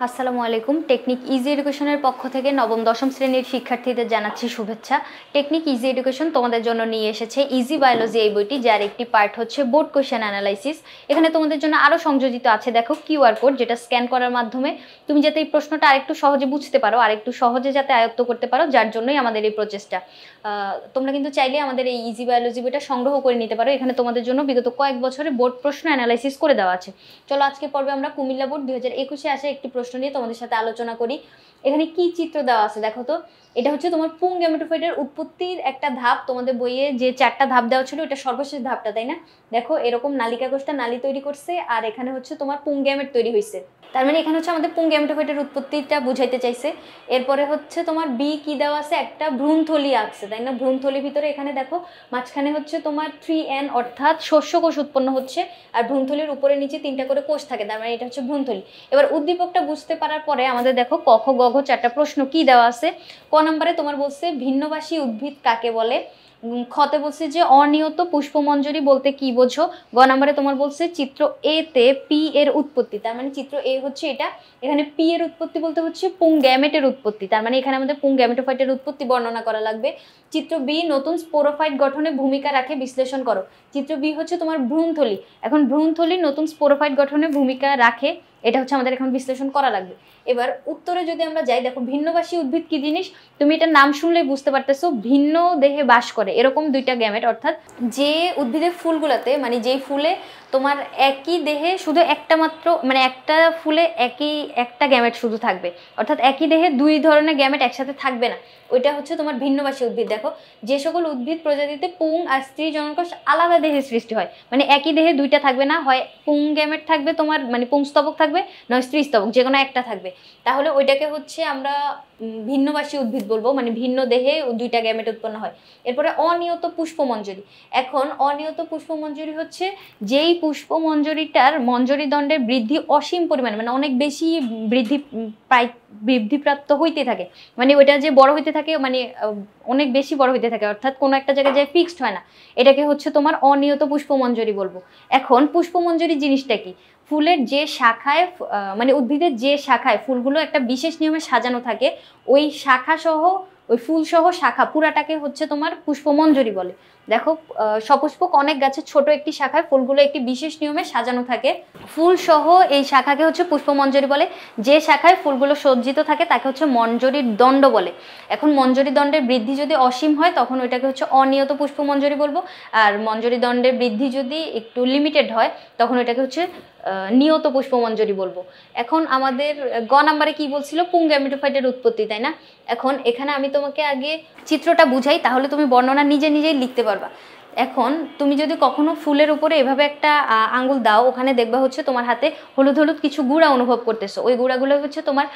আসসালামু আলাইকুম। Technique easy এডুকেশনের পক্ষ থেকে নবম দশম শ্রেণীর শিক্ষার্থীদের জানাচ্ছি শুভেচ্ছা। টেকনিক ইজি এডুকেশন তোমাদের জন্য নিয়ে এসেছে ইজি বায়োলজি এই বইটি, যার একটি পার্ট হচ্ছে বোর্ড কোশ্চেন অ্যানালাইসিস। এখানে তোমাদের জন্য আরও সংযোজিত আছে দেখো কিউআর কোড, যেটা স্ক্যান করার মাধ্যমে তুমি যাতে এই প্রশ্নটা আরেকটু সহজে বুঝতে পারো, আরেকটু সহজে যাতে আয়ত্ত করতে পারো, যার জন্যই আমাদের এই প্রচেষ্টা। তোমরা কিন্তু চাইলে আমাদের এই ইজি বায়োলজি বইটা সংগ্রহ করে নিতে পারো। এখানে তোমাদের জন্য বিগত কয়েক বছরে বোর্ড প্রশ্ন অ্যানালাইসিস করে দেওয়া আছে। চলো আজকে পর্বে আমরা কুমিল্লা বোর্ড 2021-এ আসা একটি প্রশ্ন নিয়ে তোমাদের সাথে আলোচনা করি। এখানে কি চিত্র দেওয়া আছে দেখো তো। এটা হচ্ছে তোমার পুং গ্যামেটোফাইটের উৎপত্তির একটা ধাপ। তোমাদের বইয়ে যে 4টা ধাপ দেওয়া ছিল, এটা সর্বশেষ ধাপটা, তাই না? দেখো এরকম নালিকা কোষটা নালী তৈরি করছে, আর এখানে হচ্ছে তোমার পুং গ্যামেট তৈরি হয়েছে। তার মানে এখানে হচ্ছে আমাদের পুং গ্যামেটোফাইটের উৎপত্তিটা বুঝাইতে চাইছে। এরপরে হচ্ছে তোমার বি কি দেওয়া আছে, একটা ভ্রূণথলি আঁকছে, তাই না? ভ্রূণথলির ভিতরে এখানে দেখো মাঝখানে হচ্ছে তোমার 3N অর্থাৎ শস্য কোষ উৎপন্ন হচ্ছে, আর ভ্রূণথলির উপরে নিচে 3টা করে কোষ থাকে, তার মানে এটা হচ্ছে ভ্রূণথলি। এবার উদ্দীপকটা বুঝতে পারার পরে আমাদের দেখো ক খ গ ঘ 4টা প্রশ্ন কি দেওয়া আছে। ক নম্বরে তোমার বলছে ভিন্নবাসী উদ্ভিদ কাকে বলে। খতে বলছে যে অনিয়ত পুষ্পমঞ্জরি বলতে কি বোঝো। গ নম্বরে তোমার বলছে চিত্র এ তে পি এর উৎপত্তি, তার মানে চিত্র এ হচ্ছে এটা, এখানে পি এর উৎপত্তি বলতে হচ্ছে পুং গ্যামেটের উৎপত্তি, তার মানে এখানে আমাদের পুং গ্যামেটোফাইটের উৎপত্তি বর্ণনা করা লাগবে। চিত্র বি নতুন স্পোরোফাইট গঠনে ভূমিকা রাখে, বিশ্লেষণ করো। চিত্র বি হচ্ছে তোমার ভ্রূণথলি। এখন ভ্রূণথলি নতুন স্পোরোফাইট গঠনে ভূমিকা রাখে, এটা হচ্ছে আমাদের এখন বিশ্লেষণ করা লাগবে। এবার উত্তরে যদি আমরা যাই, দেখো ভিন্নবাসী উদ্ভিদ কি জিনিস, তুমি এটা নাম শুনলেই বুঝতে পারতেছো। ভিন্ন দেহে বাস করে এরকম দুইটা গ্যামেট, অর্থাৎ যে উদ্ভিদের ফুলগুলোতে, মানে যেই ফুলে তোমার একই দেহে শুধু একটা মাত্র, মানে একটা ফুলে একটা গ্যামেট শুধু থাকবে, অর্থাৎ একই দেহে দুই ধরনের গ্যামেট একসাথে থাকবে না, ওইটা হচ্ছে তোমার ভিন্নবাসী উদ্ভিদ। দেখো যে সকল উদ্ভিদ প্রজাতিতে পুং আর স্ত্রী জনকোষ আলাদা দেহে সৃষ্টি হয়, মানে একই দেহে দুইটা থাকবে না, হয় পুং গ্যামেট থাকবে তোমার, মানে পুংস্তবক থাকবে, নয় স্ত্রী স্তবক, যে কোনো একটা থাকবে, তাহলে ওইটাকে হচ্ছে আমরা ভিন্নবাসী উদ্ভিদ বলবো, মানে ভিন্ন দেহে দুইটা গ্যামেট উৎপন্ন হয়। এরপরে অনিয়ত পুষ্পমঞ্জরি। এখন অনিয়ত পুষ্পমঞ্জরি হচ্ছে যেই পুষ্পমঞ্জরিটার মঞ্জরি দণ্ডের বৃদ্ধি অসীম পরিমাণে, মানে অনেক বেশি বৃদ্ধিপ্রাপ্ত হইতে থাকে, মানে ওইটা যে বড় হইতে থাকে, মানে অনেক বেশি বড় হইতে থাকে, অর্থাৎ কোনো একটা জায়গায় যে ফিক্সড হয় না, এটাকে হচ্ছে তোমার অনিয়ত পুষ্পমঞ্জরি বলবো। এখন পুষ্পমঞ্জরি জিনিসটা কি? ফুলের যে শাখায়, মানে উদ্ভিদের যে শাখায় ফুলগুলো একটা বিশেষ নিয়মে সাজানো থাকে, ওই শাখা সহ, ওই ফুল সহ শাখা পুরাটাকে হচ্ছে তোমার পুষ্পমঞ্জরি বলে। দেখো সপুষ্পক অনেক গাছের ছোট একটি শাখায় ফুলগুলো একটি বিশেষ নিয়মে সাজানো থাকে, ফুল সহ এই শাখাকে হচ্ছে পুষ্পমঞ্জরি বলে। যে শাখায় ফুলগুলো সজ্জিত থাকে তাকে হচ্ছে মঞ্জরির দণ্ড বলে। এখন মঞ্জরি দণ্ডের বৃদ্ধি যদি অসীম হয় তখন ওইটাকে হচ্ছে অনিয়ত পুষ্পমঞ্জরি বলবো, আর মঞ্জরি দণ্ডের বৃদ্ধি যদি একটু লিমিটেড হয় তখন ওইটাকে হচ্ছে নিয়ত পুষ্পমঞ্জরি বলবো। এখন আমাদের গ নাম্বারে কি বলছিল, পুং গ্যামেটোফাইটের উৎপত্তি, তাই না? এখন এখানে আমি তোমাকে আগে চিত্রটা বুঝাই, তাহলে তুমি বর্ণনা নিজে নিজেই লিখতে পারবা। এখন তুমি যদি কখনো ফুলের উপরে এভাবে একটা আঙ্গুল দাও, ওখানে দেখবা হচ্ছে তোমার হাতে হলুদ হলুদ কিছু গুঁড়া অনুভব করতেছো, ওই গুঁড়াগুলো হচ্ছে তোমার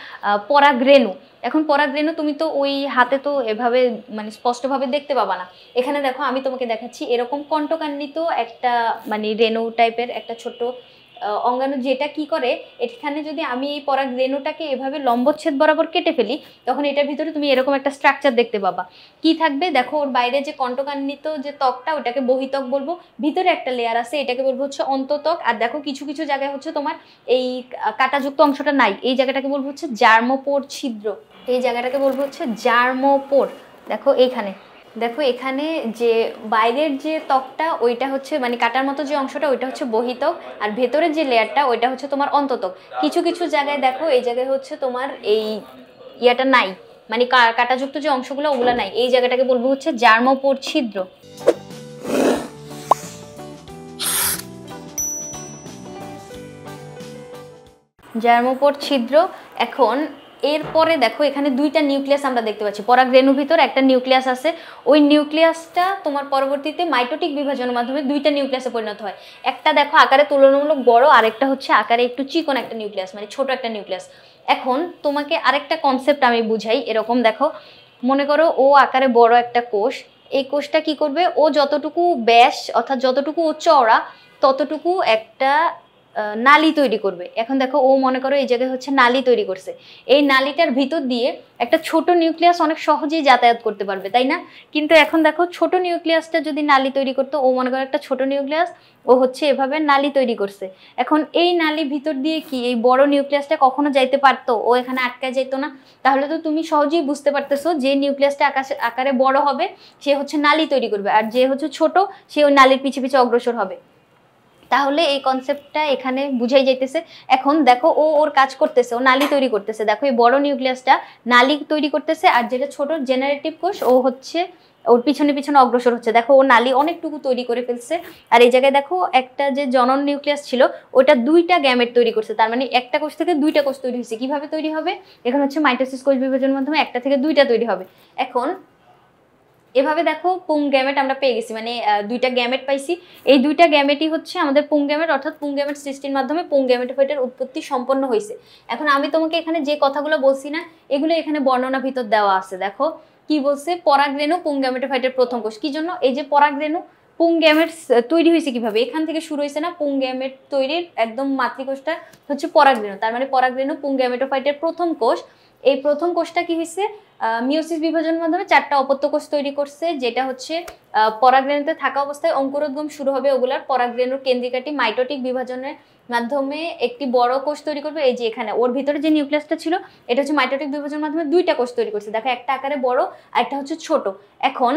পরাগরেণু। এখন পরাগরেণু তুমি তো ওই হাতে তো এভাবে মানে স্পষ্টভাবে দেখতে পাবা না। এখানে দেখো আমি তোমাকে দেখাচ্ছি, এরকম কণ্টকান্বিত একটা মানে রেণু টাইপের একটা ছোট অঙ্গাণু, যেটা কি করে, এখানে যদি আমি এই পরাগরেণুটাকে এভাবে লম্বচ্ছেদ বরাবর কেটে ফেলি, তখন এটার ভিতরে তুমি এরকম একটা স্ট্রাকচার দেখতে পাবা। কি থাকবে দেখো, ওর বাইরে যে কণ্টকান্বিত যে ত্বকটা, ওটাকে বহিত্বক বলবো, ভিতরে একটা লেয়ার আছে, এটাকে বলবো হচ্ছে অন্তত্বক। আর দেখো কিছু কিছু জায়গায় হচ্ছে তোমার এই কাঁটাযুক্ত অংশটা নাই, এই জায়গাটাকে বলবো হচ্ছে জার্মোপোর ছিদ্র, এই জায়গাটাকে বলবো হচ্ছে জার্মোপোর। দেখো এইখানে, দেখো এখানে যে বাইরের যে ত্বকটা ওইটা হচ্ছে মানে কাটার মতো যে অংশটা ওইটা হচ্ছে বহিত্বক, আর ভেতরের যে লেয়ারটা ওইটা হচ্ছে তোমার অন্তত্বক। কিছু কিছু জায়গায় দেখো এই জায়গায় হচ্ছে তোমার এই ইয়াটা নাই, মানে কাটাযুক্ত যে অংশগুলো ওগুলো নাই, এই জায়গাটাকে বলবো হচ্ছে জার্মোপোর ছিদ্র। জার্মোপোর ছিদ্র। এখন এরপরে দেখো এখানে দুইটা নিউক্লিয়াস আমরা দেখতে পাচ্ছি, পরাগরেণুর ভিতর একটা নিউক্লিয়াস আছে, ওই নিউক্লিয়াসটা তোমার পরবর্তীতে মাইটোটিক বিভাজনের মাধ্যমে দুইটা নিউক্লিয়াসে পরিণত হয়। একটা দেখো আকারে তুলনামূলক বড়, আরেকটা হচ্ছে আকারে একটু চিকন একটা নিউক্লিয়াস, মানে ছোট একটা নিউক্লিয়াস। এখন তোমাকে আরেকটা কনসেপ্ট আমি বুঝাই। এরকম দেখো, মনে করো ও আকারে বড় একটা কোষ, এই কোষটা কি করবে, ও যতটুকু ব্যাস অর্থাৎ যতটুকু ও চওড়া ততটুকু একটা নালী তৈরি করবে। এখন দেখো ও মনে করো এই জায়গায় হচ্ছে নালী তৈরি করছে, এই নালীটার ভিতর দিয়ে একটা ছোট নিউক্লিয়াস অনেক সহজেই যাতায়াত করতে পারবে, তাই না? কিন্তু এখন দেখো ছোট নিউক্লিয়াসটা যদি নালী তৈরি করতো, ও মনে করো একটা ছোট নিউক্লিয়াস, ও হচ্ছে এভাবে নালী তৈরি করছে। এখন এই নালী ভিতর দিয়ে কি এই বড় নিউক্লিয়াসটা কখনো যাইতে পারতো? ও এখানে আটকায় যেত না। তাহলে তো তুমি সহজেই বুঝতে পারতেছো যে নিউক্লিয়াসটা আকারে বড় হবে সে হচ্ছে নালী তৈরি করবে, আর যে হচ্ছে ছোট সে ওই নালীর পিছে পিছে অগ্রসর হবে। তাহলে এই কনসেপ্টটা এখানে বুঝাই যাইতেছে। এখন দেখো ও ওর কাজ করতেছে, ও নালী তৈরি করতেছে। দেখো এই বড় নিউক্লিয়াসটা নালী তৈরি করতেছে, আর যেটা ছোট জেনারেটিভ কোষ ও হচ্ছে ওর পিছনে পিছনে অগ্রসর হচ্ছে। দেখো ও নালী অনেকটুকু তৈরি করে ফেলছে। আর এই জায়গায় দেখো একটা যে জনন নিউক্লিয়াস ছিল ওটা দুইটা গ্যামেট তৈরি করছে, তার মানে একটা কোষ থেকে দুইটা কোষ তৈরি হয়েছে। কিভাবে তৈরি হবে? এখন হচ্ছে মাইটোসিস কোষ বিভাজনের মাধ্যমে একটা থেকে দুইটা তৈরি হবে। এখন এভাবে দেখো পুং গ্যামেট আমরা পেয়ে গেছি, মানে দুইটা গ্যামেট পাইছি। এই দুইটা গ্যামেটই হচ্ছে আমাদের পুং গ্যামেট, অর্থাৎ পুং গ্যামেট সৃষ্টির মাধ্যমে পুং গ্যামেটোফাইটের উৎপত্তি সম্পন্ন হয়েছে। এখন আমি তোমাকে এখানে যে কথাগুলো বলছি না, এগুলো এখানে বর্ণনা ভিতর দেওয়া আছে। দেখো কি বলছে, পরাগরেণু পুং গ্যামেটোফাইটের প্রথম কোষ। কি জন্য? এই যে পরাগরেণু পুং গ্যামেট তৈরি হয়েছে কিভাবে, এখান থেকে শুরু হয়েছে না? পুং গ্যামেট তৈরির একদম মাতৃকোষটা হচ্ছে পরাগরেণু, তার মানে পরাগরেণু পুং গ্যামেটোফাইটের প্রথম কোষ। এই প্রথম কোষটা কি হয়েছে, মিওসিস বিভাজনের মাধ্যমে চারটা অপত্য কোষ তৈরি করছে, যেটা হচ্ছে পরাগরেণুতে থাকা অবস্থায় অঙ্কুরোদ্গম শুরু হবে ওগুলার। পরাগরেণুর কেন্দ্রিকাটি মাইটোটিক বিভাজনের মাধ্যমে একটি বড় কোষ তৈরি করবে। এই যে এখানে ওর ভিতরে যে নিউক্লিয়াসটা ছিল এটা হচ্ছে মাইটোটিক বিভাজনের মাধ্যমে দুইটা কোষ তৈরি করছে। দেখো একটা আকারে বড় আর একটা হচ্ছে ছোট। এখন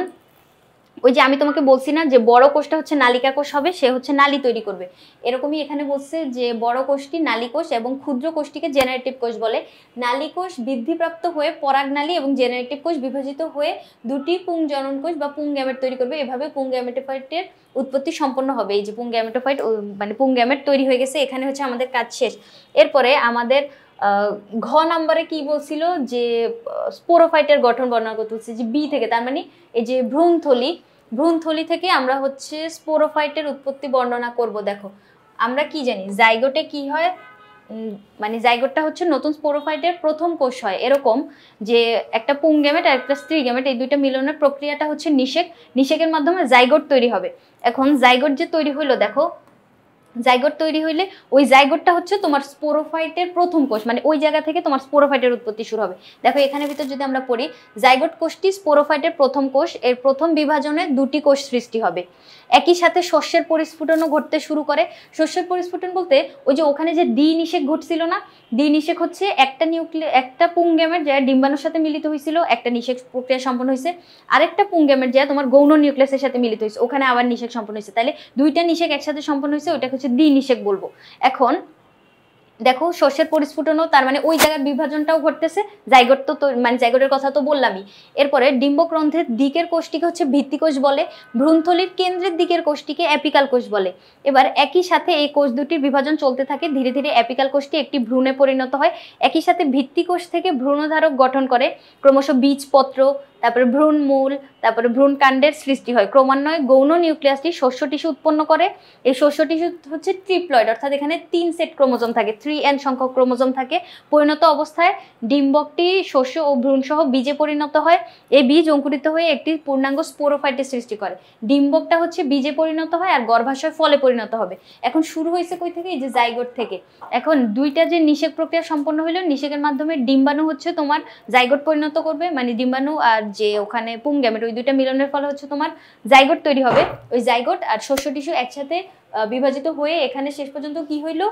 ওই যে আমি তোমাকে বলছি না যে বড় কোষটা হচ্ছে নালিকা কোষ হবে, সে হচ্ছে নালী তৈরি করবে। এরকমই এখানে বলছে যে বড় কোষটি নালী কোষ এবং ক্ষুদ্র কোষটিকে জেনারেটিভ কোষ বলে। নালী কোষ বৃদ্ধিপ্রাপ্ত হয়ে পরাগনালী এবং জেনারেটিভ কোষ বিভাজিত হয়ে দুটি পুং জনন কোষ বা পুং গ্যামেট তৈরি করবে। এভাবে পুং গ্যামেটোফাইটের উৎপত্তি সম্পন্ন হবে। এই যে পুং গ্যামেটোফাইট মানে পুং গ্যামেট তৈরি হয়ে গেছে, এখানে হচ্ছে আমাদের কাজ শেষ। এরপরে আমাদের ঘ নম্বরে কি বলছিল যে স্পোরোফাইটের গঠন বর্ণনা করতে হচ্ছে যে বি থেকে, তার মানে এই যে ভ্রূণথলি থেকে আমরা হচ্ছে স্পোরোফাইটের উৎপত্তি বর্ণনা করব। দেখো আমরা কি জানি জাইগোটে কি হয়, মানে জাইগোটটা হচ্ছে নতুন স্পোরোফাইটের প্রথম কোষ হয়। এরকম যে একটা পুং গ্যামেট আর একটা স্ত্রী গ্যামেট এই দুইটা মিলনের প্রক্রিয়াটা হচ্ছে নিষেকের মাধ্যমে জাইগোট তৈরি হবে। এখন জাইগোট যে তৈরি হলো, দেখো জাইগোট তৈরি হইলে ওই জাইগোটটা হচ্ছে তোমার স্পোরোফাইটের প্রথম কোষ, মানে ওই জায়গা থেকে তোমার স্পোরোফাইটের উৎপত্তি শুরু হবে। দেখো এখানে ভিতর যদি আমরা পড়ি, জাইগোট কোষটি স্পোরোফাইটের প্রথম কোষ, এর প্রথম বিভাজনে দুটি কোষ সৃষ্টি হবে। একই সাথে শস্যের পরিস্ফুটনও ঘটতে শুরু করে। শস্যের পরিস্ফুটন বলতে ওই যে ওখানে যে দ্বি নিষেক ঘটছিল না, দ্বি নিষেক হচ্ছে একটা পুং গ্যামেট যা ডিম্বাণুর সাথে মিলিত হয়েছিল, একটা নিষেক প্রক্রিয়া সম্পন্ন হয়েছে। আরেকটা পুং গ্যামেট যা তোমার গৌণ নিউক্লিয়াসের সাথে মিলিত হয়েছে, ওখানে আবার নিষেক সম্পন্ন হয়েছে। তাহলে দুইটা নিষেক একসাথে সম্পন্ন হয়েছে, ওইটা হচ্ছে দ্বি নিষেক বলবো। এখন দেখো শস্যের পরিস্ফুটনও, তার মানে ওই জায়গার বিভাজনটাও ঘটতেছে। জাইগোট তো মানে জাইগোটের কথা তো বললামই। এরপরে ডিম্বক্রন্থের দিকের কোষটিকে হচ্ছে ভিত্তিকোষ বলে, ভ্রূণথলির কেন্দ্রের দিকের কোষটিকে অ্যাপিকাল কোষ বলে। এবার একই সাথে এই কোষ দুটির বিভাজন চলতে থাকে, ধীরে ধীরে অ্যাপিকাল কোষটি একটি ভ্রূণে পরিণত হয়। একই সাথে ভিত্তিকোষ থেকে ভ্রূণধারক গঠন করে, ক্রমশ বীজপত্র, তারপরে ভ্রূণমূল, তারপরে ভ্রূণকাণ্ডের সৃষ্টি হয়। ক্রমান্বয়ে গৌণ নিউক্লিয়াসটি শস্য টিস্যু উৎপন্ন করে। এই শস্য টিস্যু হচ্ছে ট্রিপ্লয়েড, অর্থাৎ এখানে 3 সেট ক্রোমোজোম থাকে, 3n সংখ্যক ক্রোমোজোম থাকে। পরিণত অবস্থায় ডিম্বকটি শস্য ও ভ্রূণ সহ বীজে পরিণত হয়। এই বীজ অঙ্কুরিত হয়ে একটি পূর্ণাঙ্গ স্পোরোফাইটের সৃষ্টি করে। ডিম্বকটা হচ্ছে বীজে পরিণত হয় আর গর্ভাশয় ফলে পরিণত হবে। এখন শুরু হয়েছে কই থেকে? এই যে জাইগোট থেকে। এখন দুইটা যে নিষেক প্রক্রিয়া সম্পন্ন হইলো, নিষেকের মাধ্যমে ডিম্বাণু হচ্ছে তোমার জাইগোট পরিণত করবে, মানে ডিম্বাণু আর যে ওখানে পুং গ্যামেট ওই দুইটা মিলনের ফলে হচ্ছে তোমার জাইগোট তৈরি হবে। ওই জাইগোট আর শস্য টিস্যু একসাথে বিভাজিত হয়ে এখানে শেষ পর্যন্ত কি হইলো,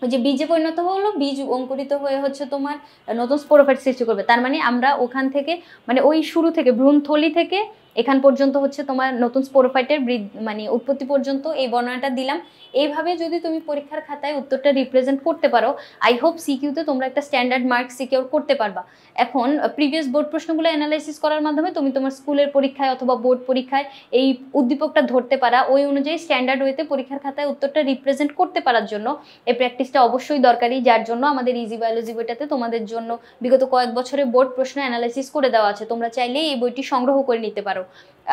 ওই যে বীজে পরিণত হলো, বীজ অঙ্কুরিত হয়ে হচ্ছে তোমার নতুন স্পোরোফাইট সৃষ্টি করবে। তার মানে আমরা ওখান থেকে মানে ওই শুরু থেকে ভ্রূণথলি থেকে এখান পর্যন্ত হচ্ছে তোমার নতুন স্পোরোফাইটের মানে উৎপত্তি পর্যন্ত এই বর্ণনাটা দিলাম। এইভাবে যদি তুমি পরীক্ষার খাতায় উত্তরটা রিপ্রেজেন্ট করতে পারো, আই হোপ সিকিউতে তোমরা একটা স্ট্যান্ডার্ড মার্ক সিকিউর করতে পারবা। এখন প্রিভিয়াস বোর্ড প্রশ্নগুলো অ্যানালাইসিস করার মাধ্যমে তুমি তোমার স্কুলের পরীক্ষায় অথবা বোর্ড পরীক্ষায় এই উদ্দীপকটা ধরতে পারা, ওই অনুযায়ী স্ট্যান্ডার্ড ওয়েতে পরীক্ষার খাতায় উত্তরটা রিপ্রেজেন্ট করতে পারার জন্য এই প্র্যাকটিসটা অবশ্যই দরকারি, যার জন্য আমাদের ইজি বায়োলজি বইটাতে তোমাদের জন্য বিগত কয়েক বছরে বোর্ড প্রশ্ন অ্যানালাইসিস করে দেওয়া আছে। তোমরা চাইলেই এই বইটি সংগ্রহ করে নিতে পারো।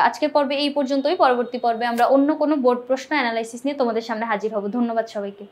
আজকের পর্বে এই পর্যন্তই। পরবর্তী পর্বে আমরা অন্য কোনো বোর্ড প্রশ্ন অ্যানালাইসিস নিয়ে তোমাদের সামনে হাজির হব। ধন্যবাদ সবাইকে।